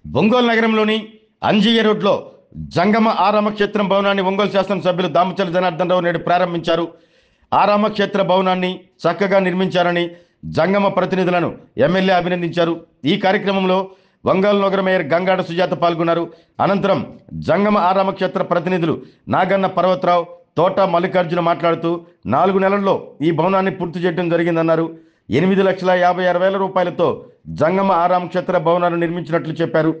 ఒంగోలు నగరంలోని అంజియ్య రోడ్లో జంగమ ఆరామక్షేత్రం భవనాన్ని ఒంగోలు శాసనసభ్యులు దామచల జనార్దన్ రావు నేడు ప్రారంభించారు. ఆరామక్షేత్ర భవనాన్ని చక్కగా నిర్మించారని జంగమ ప్రతినిధులను ఎమ్మెల్యే అభినందించారు. ఈ కార్యక్రమంలో ఒంగోలు నగర మేయర్ గంగాడ సుజాత పాల్గొన్నారు. అనంతరం జంగమ ఆరామక్షేత్ర ప్రతినిధులు నాగన్న పర్వతరావు, తోట మల్లికార్జున మాట్లాడుతూ 4 నెలల్లో ఈ భవనాన్ని పూర్తి చేయడం జరిగిందన్నారు. 8,56,000 రూపాయలతో జంగమ ఆరామక్షేత్ర భవనాన్ని నిర్మించినట్లు చెప్పారు.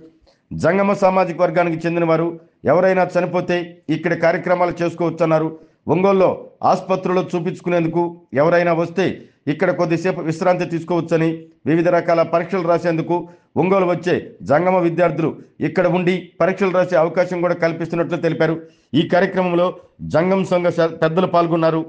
జంగమ సామాజిక వర్గానికి చెందిన వారు ఎవరైనా చనిపోతే ఇక్కడ కార్యక్రమాలు చేసుకోవచ్చన్నారు. ఒంగోలులో ఆసుపత్రులు చూపించుకునేందుకు ఎవరైనా వస్తే ఇక్కడ కొద్దిసేపు విశ్రాంతి తీసుకోవచ్చని, వివిధ రకాల పరీక్షలు రాసేందుకు ఒంగోలు వచ్చే జంగమ విద్యార్థులు ఇక్కడ ఉండి పరీక్షలు రాసే అవకాశం కూడా కల్పిస్తున్నట్లు తెలిపారు. ఈ కార్యక్రమంలో జంగం సంఘ పెద్దలు పాల్గొన్నారు.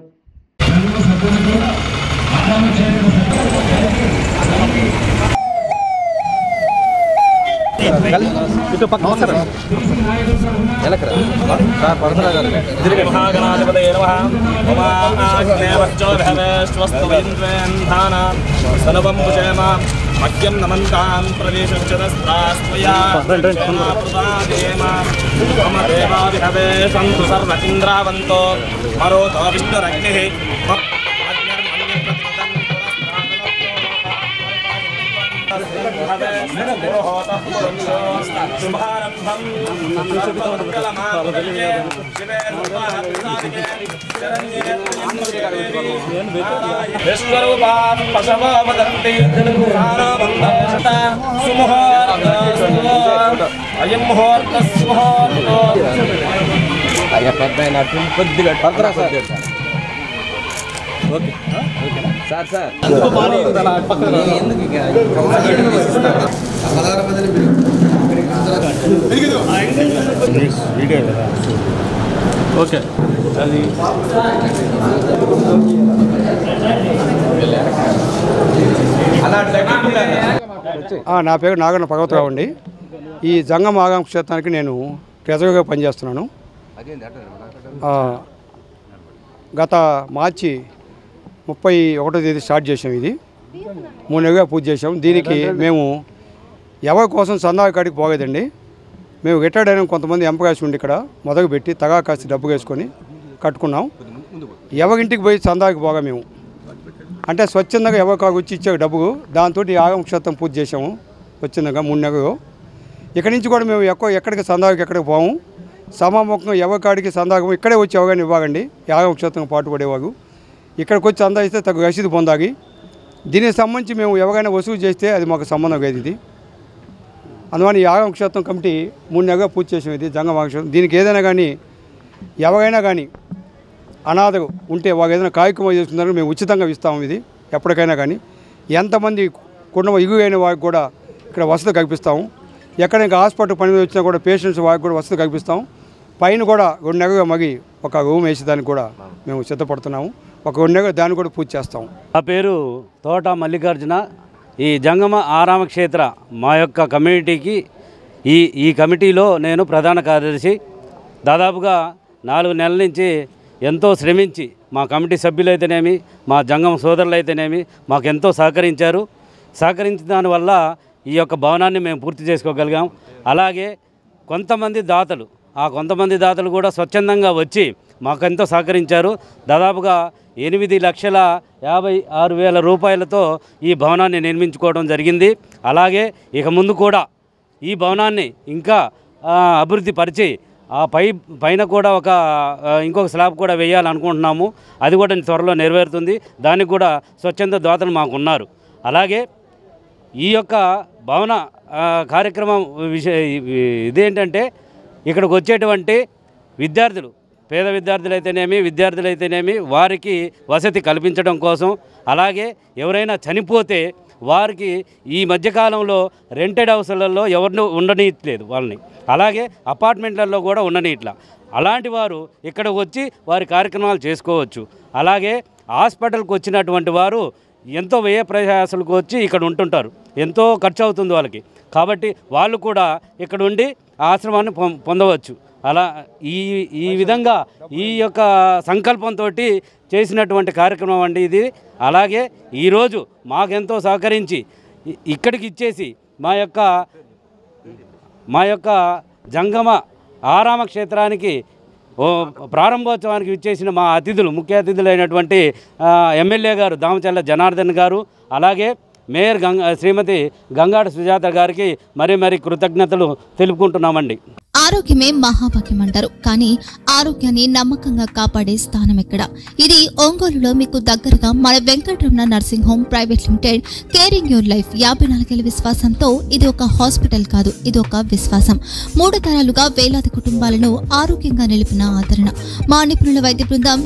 మహ్యం నమంతాం ప్రవేశించదస్త్రాస్త్వయా మమ దేవావిహవే సంతు సర్వ ఇంద్రావంతో మరోతో విష్ణురగ్నిః సార్ సార్ ఓకే అది నా పేరు నాగన్న పర్వతరావు అండి. ఈ జంగమ ఆగమ క్షేత్రానికి నేను ట్రెజరీగా పనిచేస్తున్నాను. గత మార్చి 31వ తేదీ స్టార్ట్ చేసాం. ఇది 3 నెలలుగా పూజ చేసాం. దీనికి మేము ఎవరి కోసం సందా కాడికి పోగేదండి. మేము రిటైర్డ్ అయిన కొంతమంది ఎంప్లాయీస్ ఉండి ఇక్కడ మొదలు పెట్టి తగా కాసి డబ్బు వేసుకొని కట్టుకున్నాం. ఎవరింటికి పోయి సందాకి పోగా మేము అంటే స్వచ్ఛందంగా ఎవరి కాడికి వచ్చి ఇచ్చే డబ్బు, దాంతో ఆగమ క్షేత్రం పూజ చేసాము స్వచ్ఛందంగా 3 నెలలు. ఇక్కడి నుంచి కూడా మేము ఎక్కడికి సందాకి ఎక్కడికి పోము. సమాముఖంగా ఎవరి కాడికి సందాకం ఇక్కడే వచ్చి ఎవరిని ఇవ్వకండి. ఆగమ క్షేత్రం పాటుపడేవారు ఇక్కడికి వచ్చి సందా ఇస్తే తగు రసీదు పొందాలి. దీనికి సంబంధించి మేము ఎవరైనా వసూలు చేస్తే అది మాకు సంబంధం లేదు. ఇది అందువల్ల ఈ ఆగమ క్షేత్రం కమిటీ 3 నెలలుగా పూజ చేసాం. ఇది జంగమ క్షేత్రం. దీనికి ఏదైనా కానీ ఎవరైనా కానీ అనాథలు ఉంటే వాళ్ళు ఏదైనా కార్యక్రమం చేసుకున్నారని మేము ఉచితంగా ఇస్తాము. ఇది ఎప్పటికైనా కానీ ఎంతమంది కుటుంబ ఇగు అయిన వారికి కూడా ఇక్కడ వసతి కల్పిస్తాము. ఎక్కడైనా హాస్పిటల్ పని వచ్చినా కూడా పేషెంట్స్ వారికి కూడా వసతి కల్పిస్తాము. పైన కూడా 2 నెలలుగా మగి ఒక రూమ్ వేసేదానికి కూడా మేము సిద్ధపడుతున్నాము. ఒక 2 నెలలు దాన్ని కూడా పూజ చేస్తాము. నా పేరు తోట మల్లికార్జున. ఈ జంగమ ఆరామక్షేత్ర మా యొక్క కమ్యూనిటీకి ఈ కమిటీలో నేను ప్రధాన కార్యదర్శి. దాదాపుగా 4 నెలల నుంచి ఎంతో శ్రమించి మా కమిటీ సభ్యులైతేనేమి, మా జంగమ సోదరులు అయితేనేమి మాకు ఎంతో సహకరించిన దానివల్ల ఈ యొక్క భవనాన్ని మేము పూర్తి చేసుకోగలిగాం. అలాగే కొంతమంది దాతలు కూడా స్వచ్ఛందంగా వచ్చి మాకెంతో సహకరించారు. దాదాపుగా 8,56,000 రూపాయలతో ఈ భవనాన్ని నిర్మించుకోవడం జరిగింది. అలాగే ఇక ముందు కూడా ఈ భవనాన్ని ఇంకా అభివృద్ధి పరిచి ఆ పైన కూడా ఇంకొక స్లాబ్ కూడా వేయాలనుకుంటున్నాము. అది కూడా త్వరలో నెరవేరుతుంది. దానికి కూడా స్వచ్ఛంద దాతలు మాకు ఉన్నారు. అలాగే ఈ యొక్క భవన కార్యక్రమం ఇదేంటంటే ఇక్కడికి వచ్చేటువంటి విద్యార్థులు, పేద విద్యార్థులైతేనేమి వారికి వసతి కల్పించడం కోసం, అలాగే ఎవరైనా చనిపోతే వారికి ఈ మధ్యకాలంలో రెంటెడ్ హౌస్లలో ఎవరిని ఉండనీయట్లేదు వాళ్ళని, అలాగే అపార్ట్మెంట్లలో కూడా ఉండనీయట్లా. అలాంటి వారు ఇక్కడ వచ్చి వారి కార్యక్రమాలు చేసుకోవచ్చు. అలాగే హాస్పిటల్కి వచ్చినటువంటి వారు ఎంతో వ్యయ ప్రయాసాలకు వచ్చి ఇక్కడ ఉంటుంటారు. ఎంతో ఖర్చు అవుతుంది వాళ్ళకి. కాబట్టి వాళ్ళు కూడా ఇక్కడ ఉండి ఆశ్రమాన్ని పొందవచ్చు. అలా ఈ విధంగా ఈ యొక్క సంకల్పంతో చేసినటువంటి కార్యక్రమం అండి ఇది. అలాగే ఈరోజు మాకెంతో సహకరించి ఇక్కడికి ఇచ్చేసి మా యొక్క మా యొక్క జంగమ ఆరామ క్షేత్రానికి ప్రారంభోత్సవానికి విచ్చేసిన మా అతిథులు, ముఖ్య అతిథులైనటువంటి ఎమ్మెల్యే గారు దామచర్ల జనార్దన్ గారు, అలాగే మేయర్ శ్రీమతి గంగాడ సుజాత గారికి మరీ కృతజ్ఞతలు తెలుపుకుంటున్నామండి. ఆరోగ్యమే మహాభాగ్యం అంటారు, కానీ ఆరోగ్యాన్ని నమ్మకంగా కాపాడే స్థానం ఎక్కడ? ఇది ఒంగోలులో మీకు దగ్గరగా మన Venkataramana nursing home private limited. Caring your life 54 ఏళ్ల విశ్వాసంతో ఇది ఒక హాస్పిటల్ కాదు, ఇది ఒక విశ్వాసం. 3 తరాలుగా వేలాది కుటుంబాలను ఆరోగ్యంగా నిలిపిన ఆదరణ. మా నిపుణుల వైద్య బృందం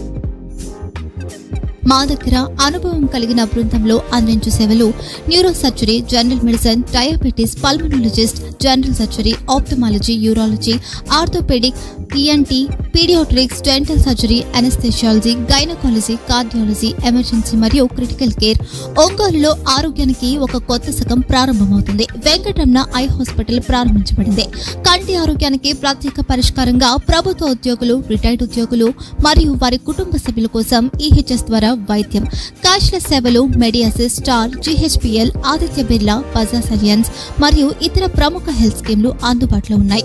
మా దగ్గర అనుభవం కలిగిన బృందంలో అందించే సేవలు neuro surgery, general medicine, diabetes, pulmonologist, general surgery, ophthalmology, urology, orthopaedic, ENT, paediatrics, dental surgery, anaesthesiology, gynaecology, cardiology, emergency మరియు క్రిటికల్ కేర్. ఒంగోలులో ఆరోగ్యానికి ఒక కొత్త శకం ప్రారంభమవుతుంది. వెంకటరమణ ఐ హాస్పిటల్ ప్రారంభించబడింది. కంటి ఆరోగ్యానికి ప్రత్యేక పరిష్కారంగా ప్రభుత్వ ఉద్యోగులు, రిటైర్డ్ ఉద్యోగులు మరియు వారి కుటుంబ సభ్యుల కోసం ఈహెచ్ఎస్ ద్వారా వైద్యం, క్యాష్లెస్ సేవలు, Mediassist, Star, GHPL, Aditya Birla, Bajaj Allianz మరియు ఇతర ప్రముఖ హెల్త్ స్కీమ్లు అందుబాటులో ఉన్నాయి.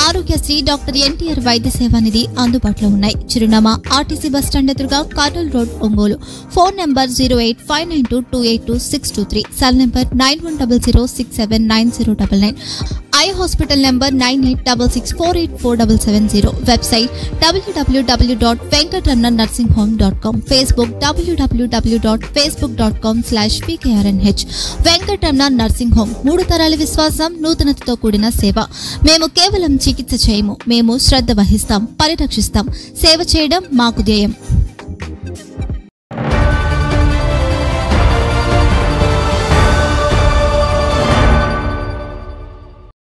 ఆరోగ్యశ్రీ, డాక్టర్ ఎన్టీఆర్ వైద్య సేవా నిధి అందుబాటులో ఉన్నాయి. చిరునామా ఆర్టీసీ బస్టాండ్ ఎదురుగా, Kurnool road, Ongole. Phone number 08592282623, cell number 9100679099, eye hospital number 9866484770, website www.venkatramanarsinghome.com, Facebook www.facebook.com/pkrnh. Venkataramana nursing home, 3 తరాల విశ్వాసం, నూతనతతో కూడిన సేవ. మేము కేవలం చికిత్స చేయము, మేము శ్రద్ధ వహిస్తాం, పరిరక్షిస్తాం. సేవ చేయడం మాకు ధ్యేయం.